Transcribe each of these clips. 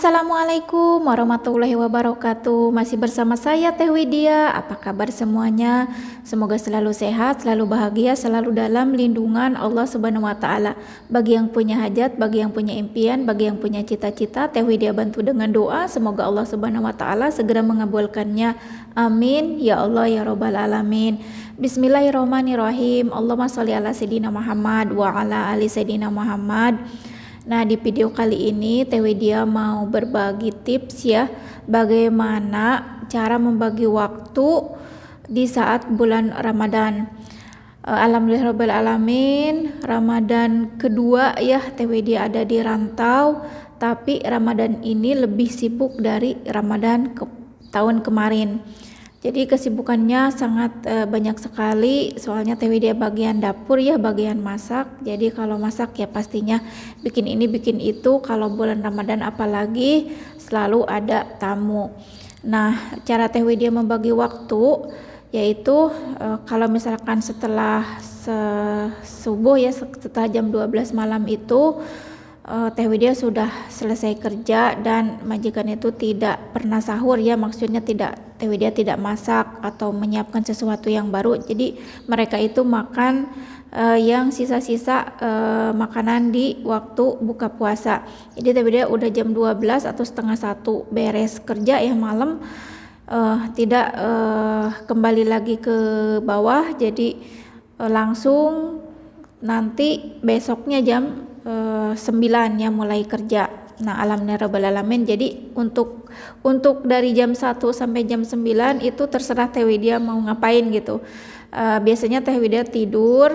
Assalamualaikum warahmatullahi wabarakatuh. Masih bersama saya Teh Widya. Apa kabar semuanya? Semoga selalu sehat, selalu bahagia, selalu dalam lindungan Allah Subhanahu wa taala. Bagi yang punya hajat, bagi yang punya impian, bagi yang punya cita-cita, Teh Widya bantu dengan doa. Semoga Allah Subhanahu wa taala segera mengabulkannya. Amin ya Allah ya rabbal alamin. Bismillahirrahmanirrahim. Allahumma sholli ala sayyidina Muhammad wa ala ali sayyidina Muhammad. Nah, di video kali ini Teh Widya mau berbagi tips ya, bagaimana cara membagi waktu di saat bulan Ramadan. Alhamdulillahirabbil alamin, Ramadan kedua ya Teh Widya ada di rantau, tapi Ramadan ini lebih sibuk dari Ramadan tahun kemarin. Jadi kesibukannya sangat banyak sekali, soalnya Teh Widya bagian dapur ya, bagian masak. Jadi kalau masak ya pastinya bikin ini bikin itu, kalau bulan Ramadan apalagi selalu ada tamu. Nah, cara Teh Widya membagi waktu yaitu kalau misalkan setelah subuh ya, setelah jam 12 malam itu Teh Widya sudah selesai kerja dan majikan itu tidak pernah sahur ya, maksudnya Teh Widya tidak masak atau menyiapkan sesuatu yang baru. Jadi mereka itu makan yang sisa-sisa makanan di waktu buka puasa. Jadi Teh Widya udah jam 12 atau setengah 1 beres kerja ya malam, tidak kembali lagi ke bawah. Jadi langsung nanti besoknya jam 9 ya mulai kerja. Nah, alhamdulillah alamin. Jadi untuk dari jam 1 sampai jam 9 itu terserah Teh Widya mau ngapain gitu. Biasanya Teh Widya tidur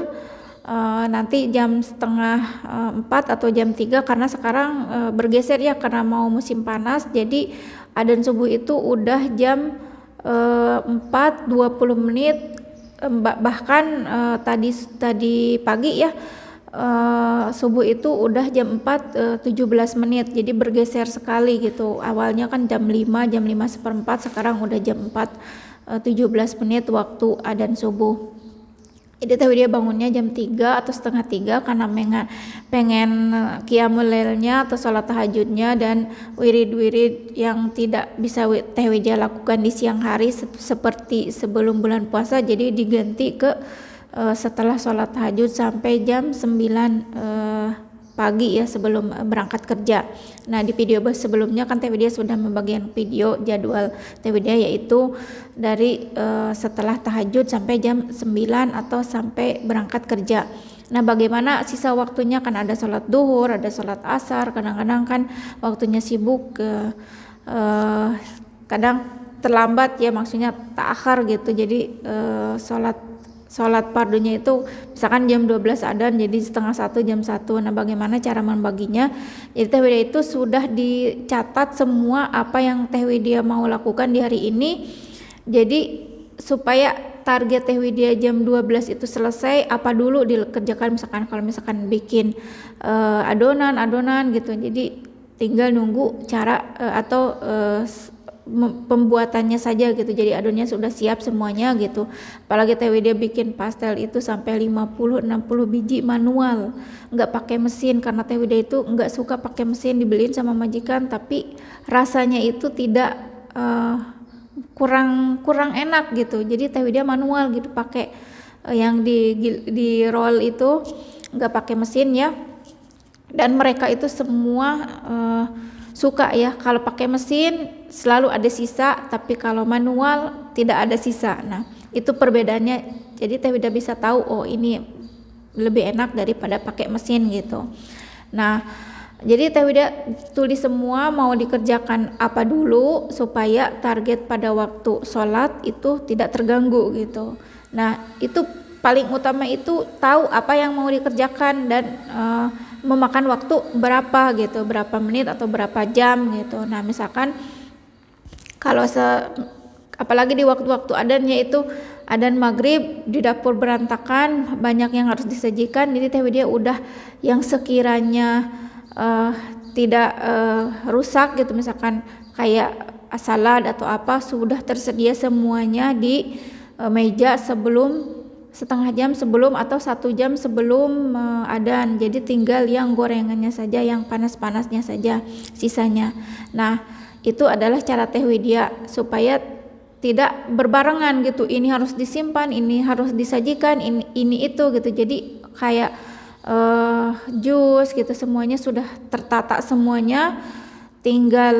nanti jam setengah 4 atau jam 3, karena sekarang bergeser ya karena mau musim panas. Jadi adzan subuh itu udah jam 4:20, bahkan tadi pagi ya, subuh itu udah jam 4:17, jadi bergeser sekali gitu. Awalnya kan jam 5 seperempat, sekarang udah jam 4:17 waktu adzan subuh. Jadi Teh Widya bangunnya jam 3 atau setengah 3 karena pengen qiyamul lailnya atau sholat tahajudnya dan wirid-wirid yang tidak bisa Teh Widya lakukan di siang hari seperti sebelum bulan puasa, jadi diganti ke setelah sholat tahajud sampai jam 9 pagi ya, sebelum berangkat kerja. Nah, di video sebelumnya kan Teh Widya sudah membagikan video jadwal Teh Widya, yaitu dari setelah tahajud sampai jam 9 atau sampai berangkat kerja. Nah, bagaimana sisa waktunya, kan ada sholat duhur, ada sholat asar, kadang-kadang kan waktunya sibuk, kadang terlambat ya, maksudnya ta'akhir gitu. Jadi sholat fardunya itu misalkan jam 12 adzan, jadi setengah 1 jam 1. Nah, bagaimana cara membaginya? Jadi Teh Widya itu sudah dicatat semua apa yang Teh Widya mau lakukan di hari ini. Jadi supaya target Teh Widya jam 12 itu selesai, apa dulu dikerjakan. Misalkan kalau bikin adonan gitu, jadi tinggal nunggu cara atau pembuatannya saja gitu. Jadi adonannya sudah siap semuanya gitu. Apalagi Teh Widya bikin pastel itu sampai 50-60 biji manual, nggak pakai mesin, karena Teh Widya itu nggak suka pakai mesin, dibeliin sama majikan tapi rasanya itu tidak kurang enak gitu. Jadi Teh Widya manual gitu, pakai yang di roll itu, nggak pakai mesin ya. Dan mereka itu semua suka ya, kalau pakai mesin selalu ada sisa, tapi kalau manual tidak ada sisa. Nah, itu perbedaannya. Jadi Teh Widya bisa tahu, oh ini lebih enak daripada pakai mesin gitu. Nah, jadi Teh Widya tulis semua mau dikerjakan apa dulu supaya target pada waktu sholat itu tidak terganggu gitu. Nah, itu paling utama, itu tahu apa yang mau dikerjakan dan memakan waktu berapa gitu, berapa menit atau berapa jam gitu. Nah, misalkan kalau apalagi di waktu-waktu adzannya itu, adzan maghrib di dapur berantakan, banyak yang harus disajikan. Jadi Teh Widya udah yang sekiranya tidak rusak gitu, misalkan kayak salad atau apa, sudah tersedia semuanya di meja sebelum setengah jam sebelum atau 1 jam sebelum adzan. Jadi tinggal yang gorengannya saja, yang panas-panasnya saja, sisanya. Nah, itu adalah cara teh widya supaya tidak berbarengan gitu. Ini harus disimpan, ini harus disajikan, ini itu gitu. Jadi kayak jus gitu, semuanya sudah tertata semuanya. Tinggal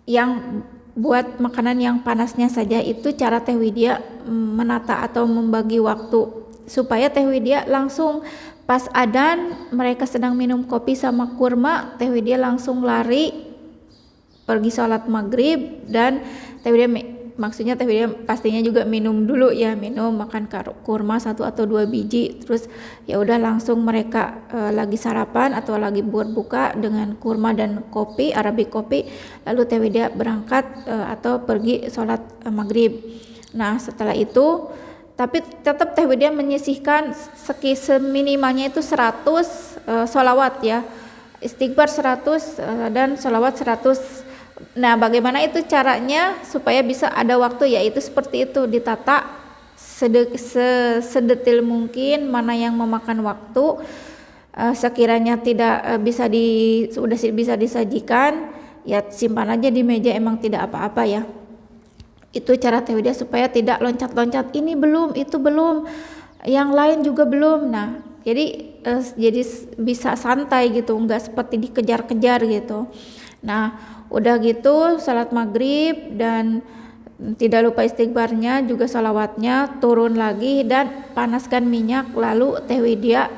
yang buat makanan yang panasnya saja. Itu cara teh widya menata atau membagi waktu supaya teh widya langsung pas adzan mereka sedang minum kopi sama kurma, teh widya langsung lari pergi sholat maghrib. Dan teh widya maksudnya teh widya pastinya juga minum dulu ya, minum makan kurma 1 atau 2 biji, terus ya udah langsung mereka lagi sarapan atau lagi berbuka dengan kurma dan kopi, arabic kopi, lalu teh widya berangkat atau pergi sholat maghrib. Nah, setelah itu tapi tetap teh widya menyisihkan seminimalnya itu 100 sholawat ya, istighfar 100 dan sholawat 100. Nah, bagaimana itu caranya supaya bisa ada waktu, yaitu seperti itu, ditata sedetil mungkin mana yang memakan waktu. Sekiranya tidak sudah bisa disajikan, ya simpan aja di meja, emang tidak apa-apa ya. Itu cara teh widya supaya tidak loncat-loncat, ini belum, itu belum, yang lain juga belum. Nah, jadi bisa santai gitu, enggak seperti dikejar-kejar gitu. Nah, udah gitu salat maghrib dan tidak lupa istighfarnya, juga salawatnya, turun lagi dan panaskan minyak. Lalu teh widya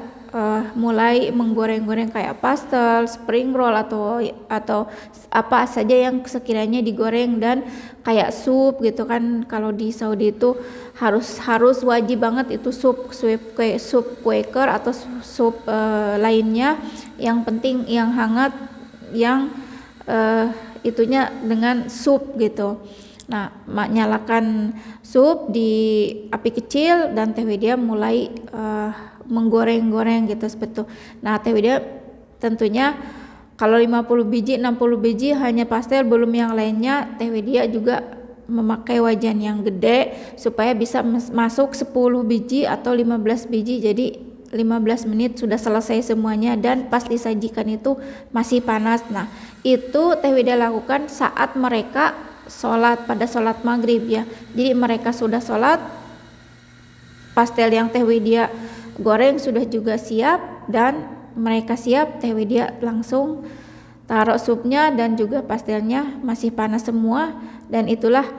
mulai menggoreng-goreng kayak pastel, spring roll atau apa saja yang sekiranya digoreng, dan kayak sup gitu kan. Kalau di Saudi itu harus wajib banget itu sup Quaker atau sup lainnya, yang penting yang hangat, yang itunya dengan sup gitu. Nah, nyalakan sup di api kecil dan teh widya mulai menggoreng-goreng gitu seperti itu. Nah, teh widya tentunya kalau 50 biji 60 biji hanya pastel, belum yang lainnya. Teh widya juga memakai wajan yang gede supaya bisa masuk 10 biji atau 15 biji. Jadi 15 menit sudah selesai semuanya, dan pas disajikan itu masih panas. Nah, itu teh widya lakukan saat mereka sholat, pada sholat maghrib ya. Jadi mereka sudah sholat, pastel yang teh widya goreng sudah juga siap, dan mereka siap, teh widya langsung taruh supnya dan juga pastelnya masih panas semua. Dan itulah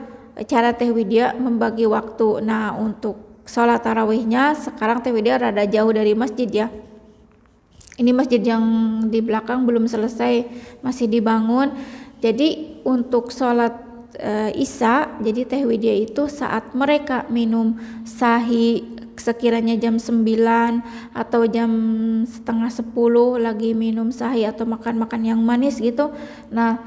cara teh widya membagi waktu. Nah, untuk sholat tarawihnya sekarang teh widya rada jauh dari masjid ya. Ini masjid yang di belakang belum selesai, masih dibangun. Jadi untuk sholat isya, jadi teh widya itu saat mereka minum sahih sekiranya jam 9 atau jam setengah 10 lagi minum sahih atau makan yang manis gitu. Nah,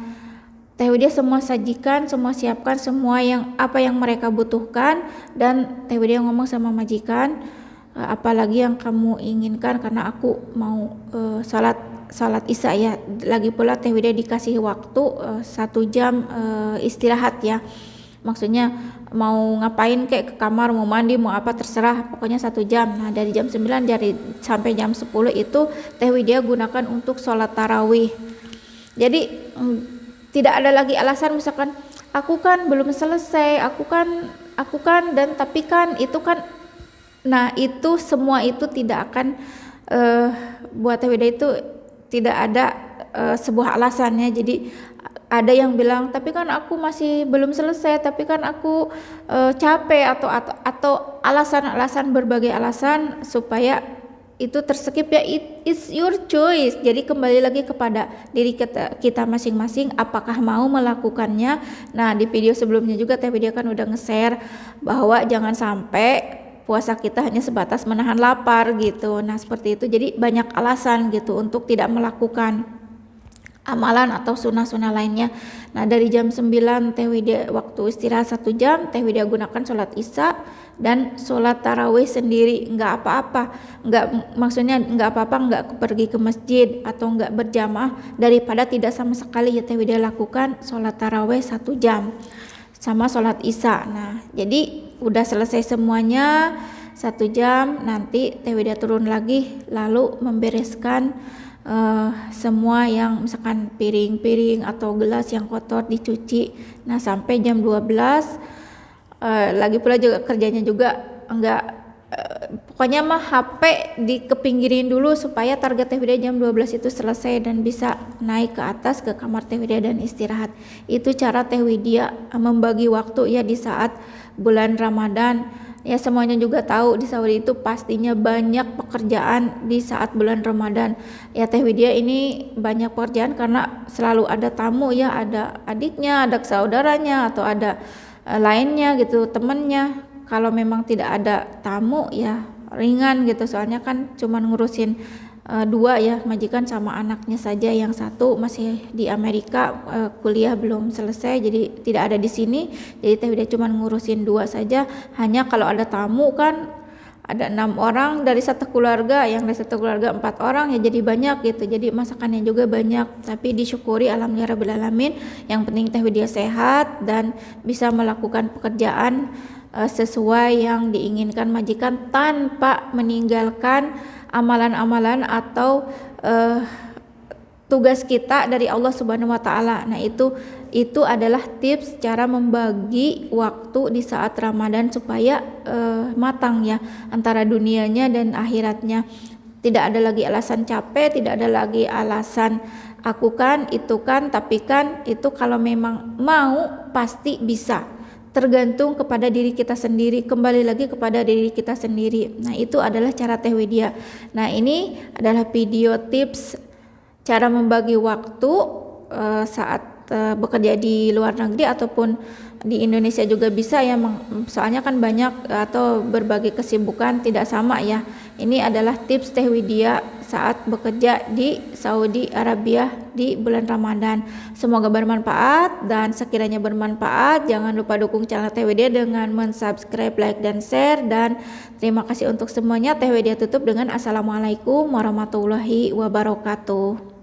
teh widya semua sajikan, semua siapkan, semua apa yang mereka butuhkan, dan teh widya ngomong sama majikan, apalagi yang kamu inginkan, karena aku mau salat isya ya. Lagi pula teh widya dikasih waktu 1 jam istirahat ya. Maksudnya mau ngapain, kayak ke kamar, mau mandi, mau apa, terserah, pokoknya 1 jam. Nah, dari jam 9 sampai jam 10 itu teh widya gunakan untuk sholat tarawih. Jadi tidak ada lagi alasan, misalkan aku kan belum selesai, aku kan dan tapi kan itu kan. Nah, itu semua itu tidak akan buat teh widya itu tidak ada sebuah alasannya. Jadi ada yang bilang, tapi kan aku masih belum selesai, tapi kan aku capek, atau alasan-alasan, berbagai alasan supaya itu terskip ya. It's your choice. Jadi kembali lagi kepada diri kita masing-masing, apakah mau melakukannya. Nah, di video sebelumnya juga teh widya kan udah nge-share bahwa jangan sampai puasa kita hanya sebatas menahan lapar gitu. Nah, seperti itu. Jadi banyak alasan gitu untuk tidak melakukan amalan atau sunnah-sunnah lainnya. Nah, dari jam 9 teh widya waktu istirahat 1 jam, teh widya gunakan sholat isya dan sholat tarawih sendiri. Enggak apa-apa, maksudnya enggak apa-apa enggak pergi ke masjid atau enggak berjamaah, daripada tidak sama sekali ya teh widya lakukan sholat tarawih 1 jam sama sholat isya. Nah, jadi udah selesai semuanya, 1 jam, nanti Teh Widya turun lagi lalu membereskan semua yang misalkan piring-piring atau gelas yang kotor dicuci. Nah sampai jam 12 lagi pula juga kerjanya juga enggak pokoknya mah HP dikepinggirin dulu supaya target Teh Widya jam 12 itu selesai dan bisa naik ke atas ke kamar Teh Widya dan istirahat. Itu cara Teh Widya membagi waktu ya di saat bulan Ramadan. Ya semuanya juga tahu di Saudi itu pastinya banyak pekerjaan di saat bulan Ramadan. Ya Teh Widya ini banyak pekerjaan karena selalu ada tamu ya, ada adiknya, ada saudaranya atau ada lainnya gitu, temennya. Kalau memang tidak ada tamu ya ringan gitu, soalnya kan cuman ngurusin 2 ya, majikan sama anaknya saja, yang satu masih di Amerika kuliah belum selesai jadi tidak ada di sini. Jadi Teh Widya cuma ngurusin 2 saja. Hanya kalau ada tamu kan ada 6 orang dari satu keluarga, yang dari satu keluarga 4 orang ya jadi banyak gitu. Jadi masakannya juga banyak, tapi disyukuri alhamdulillah rabbil alamin. Yang penting Teh Widya sehat dan bisa melakukan pekerjaan sesuai yang diinginkan majikan tanpa meninggalkan amalan-amalan atau tugas kita dari Allah Subhanahu wa taala. Nah, itu adalah tips cara membagi waktu di saat Ramadan supaya matang ya antara dunianya dan akhiratnya. Tidak ada lagi alasan capek, tidak ada lagi alasan aku kan, itu kan, tapi kan. Itu kalau memang mau pasti bisa. Tergantung kepada diri kita sendiri, kembali lagi kepada diri kita sendiri. Nah itu adalah cara Teh Widya. Nah ini adalah video tips cara membagi waktu saat bekerja di luar negeri ataupun di Indonesia juga bisa ya, soalnya kan banyak atau berbagai kesibukan tidak sama ya. Ini adalah tips Teh Widya saat bekerja di Saudi Arabia di bulan Ramadan. Semoga bermanfaat, dan sekiranya bermanfaat jangan lupa dukung channel Teh Widya dengan mensubscribe, like, dan share. Dan terima kasih untuk semuanya. Teh Widya tutup dengan Assalamualaikum warahmatullahi wabarakatuh.